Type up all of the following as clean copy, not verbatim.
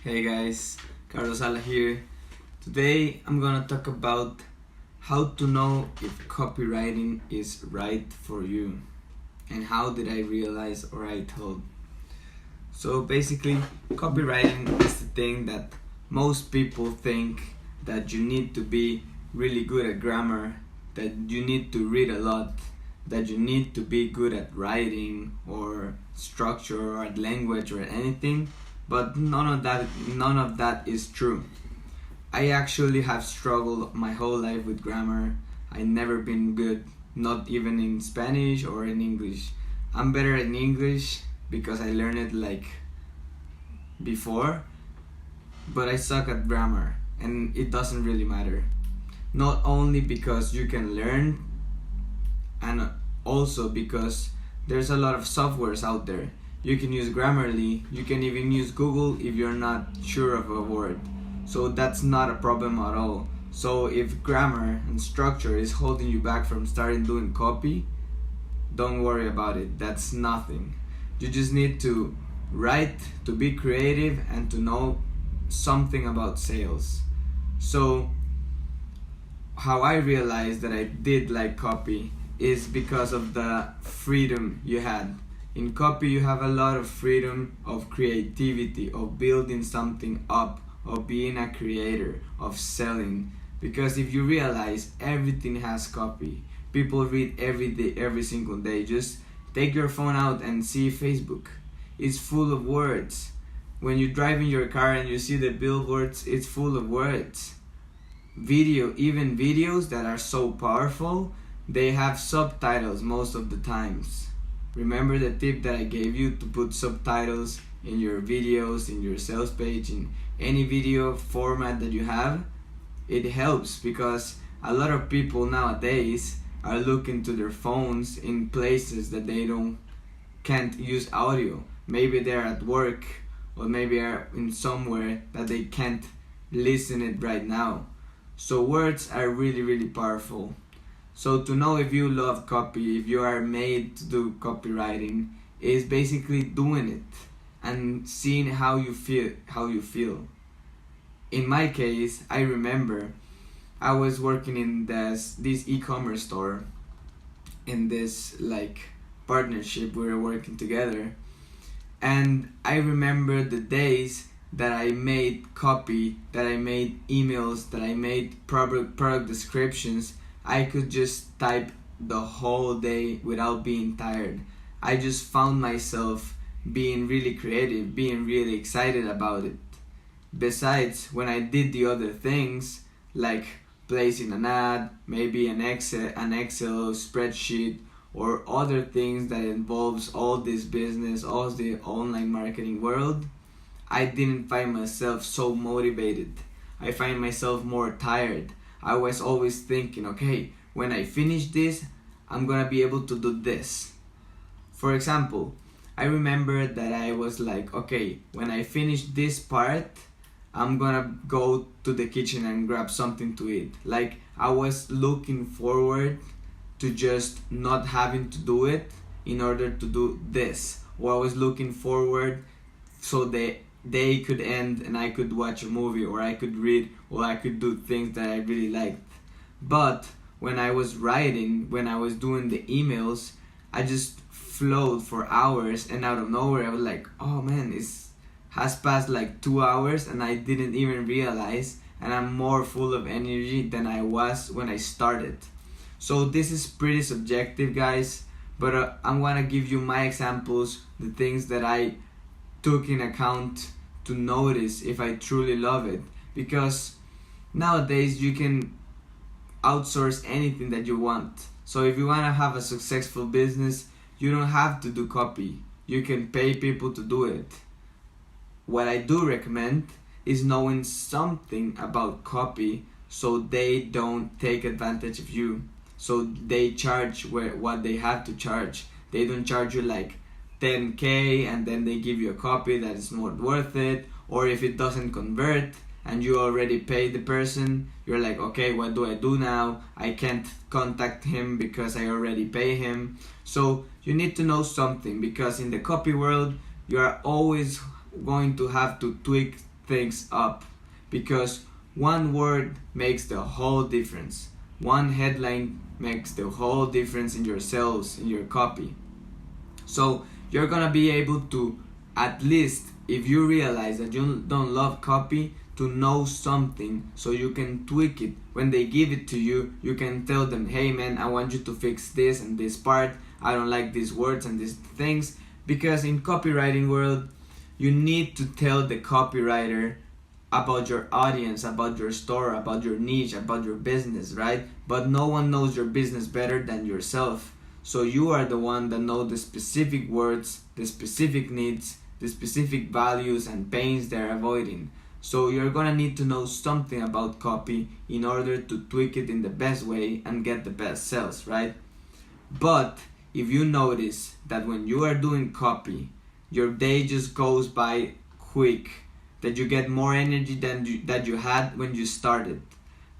Hey guys, Carlos Sala here. Today I'm gonna talk about how to know if copywriting is right for you and how did I realize or I told. So basically, copywriting is the thing that most people think that you need to be really good at grammar, that you need to read a lot, that you need to be good at writing or structure or at language or anything, but none of that is true. I actually have struggled my whole life with grammar. I never been good, not even in Spanish or in English. I'm better in English because I learned it like before, but I suck at grammar and it doesn't really matter. Not only because you can learn, and also because there's a lot of softwares out there. You can use Grammarly, you can even use Google if you're not sure of a word. So that's not a problem at all. So if grammar and structure is holding you back from starting doing copy, don't worry about it. That's nothing. You just need to write, to be creative, and to know something about sales. So how I realized that I did like copy is because of the freedom you had. In copy, you have a lot of freedom of creativity, of building something up, of being a creator, of selling. Because if you realize everything has copy, people read every day, every single day. Just take your phone out and see Facebook. It's full of words. When you drive in your car and you see the billboards, it's full of words. Even videos that are so powerful, they have subtitles most of the times. Remember the tip that I gave you to put subtitles in your videos, in your sales page, in any video format that you have? It helps because a lot of people nowadays are looking to their phones in places that they can't use audio. Maybe they're at work or maybe are in somewhere that they can't listen it right now. So words are really powerful. So to know if you love copy, if you are made to do copywriting, is basically doing it and seeing how you feel. In my case, I remember I was working in this e-commerce store, in this like partnership. We were working together, and I remember the days that I made copy, that I made emails, that I made product descriptions. I could just type the whole day without being tired. I just found myself being really creative, being really excited about it. Besides, when I did the other things, like placing an ad, maybe an Excel spreadsheet, or other things that involves all this business, all the online marketing world, I didn't find myself so motivated. I find myself more tired. I was always thinking, okay, when I finish this, I'm gonna be able to do this. For example, I remember that I was like, okay, when I finish this part, I'm gonna go to the kitchen and grab something to eat. Like, I was looking forward to just not having to do it in order to do this. Or I was looking forward so the day could end and I could watch a movie, or I could read, or I could do things that I really liked. But when I was writing, when I was doing the emails, I just flowed for hours, and out of nowhere I was like, oh man, it has passed like 2 hours and I didn't even realize, and I'm more full of energy than I was when I started. So this is pretty subjective, guys, but I'm gonna give you my examples, the things that I took in account to notice if I truly love it. Because nowadays you can outsource anything that you want. So if you want to have a successful business, you don't have to do copy. You can pay people to do it. What I do recommend is knowing something about copy so they don't take advantage of you. So they charge what they have to charge. They don't charge you like 10K and then they give you a copy that is not worth it. Or if it doesn't convert and you already paid the person, you're like, okay, what do I do now? I can't contact him because I already pay him. So you need to know something, because in the copy world you are always going to have to tweak things up, because one word makes the whole difference. One headline makes the whole difference in your sales, in your copy. So you're gonna be able to, at least if you realize that you don't love copy, to know something so you can tweak it. When they give it to you, you can tell them, hey man, I want you to fix this and this part. I don't like these words and these things. Because in copywriting world, you need to tell the copywriter about your audience, about your store, about your niche, about your business, right? But no one knows your business better than yourself. So you are the one that knows the specific words, the specific needs, the specific values and pains they're avoiding. So you're gonna need to know something about copy in order to tweak it in the best way and get the best sales, right? But if you notice that when you are doing copy, your day just goes by quick, that you get more energy than you had when you started,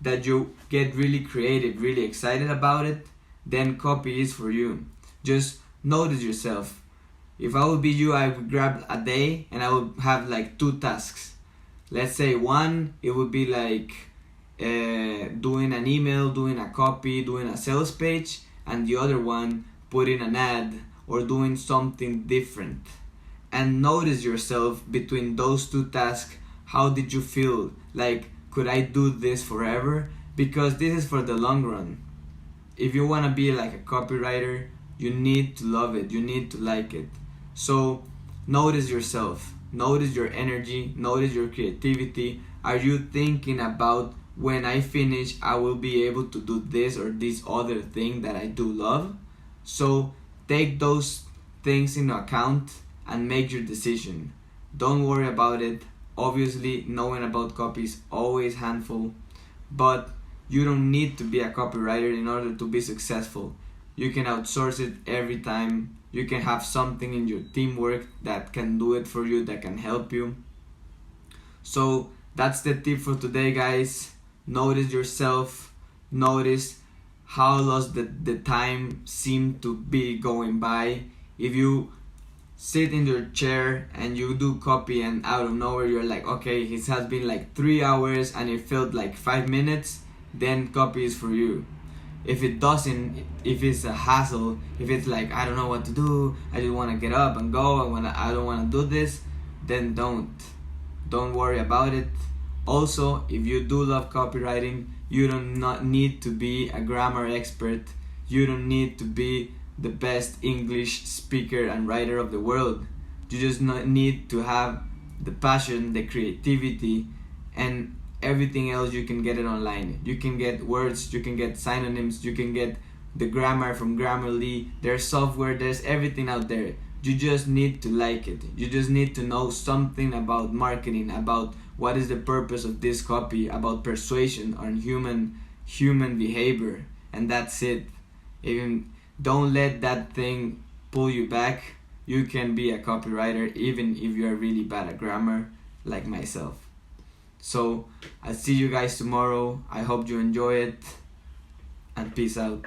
that you get really creative, really excited about it, then copy is for you. Just notice yourself. If I would be you, I would grab a day and I would have like 2 tasks. Let's say one, it would be like doing an email, doing a copy, doing a sales page, and the other one, putting an ad or doing something different. And notice yourself between those 2 tasks. How did you feel? Like, could I do this forever? Because this is for the long run. If you want to be like a copywriter, you need to love it, you need to like it. So notice yourself, notice your energy, notice your creativity. Are you thinking about, when I finish, I will be able to do this or this other thing that I do love? So take those things into account and make your decision. Don't worry about it. Obviously, knowing about copy is always handful, but you don't need to be a copywriter in order to be successful. You can outsource it every time. You can have something in your teamwork that can do it for you, that can help you. So that's the tip for today, guys. Notice yourself. Notice how does the time seem to be going by. If you sit in your chair and you do copy and out of nowhere you're like, okay, it has been like 3 hours and it felt like 5 minutes, then copy is for you. If it doesn't, if it's a hassle, if it's like, I don't know what to do, I just want to get up and go, I don't want to do this, then don't worry about it. Also, if you do love copywriting, you don't not need to be a grammar expert. You don't need to be the best English speaker and writer of the world. You just need to have the passion, the creativity, and everything else. You can get it online. You can get words, you can get synonyms, you can get the grammar from Grammarly. There's software, there's everything out there. You just need to like it. You just need to know something about marketing, about what is the purpose of this copy, about persuasion or human behavior, and that's it. Even don't let that thing pull you back. You can be a copywriter even if you are really bad at grammar, like myself. So I'll see you guys tomorrow. I hope you enjoy it, and peace out.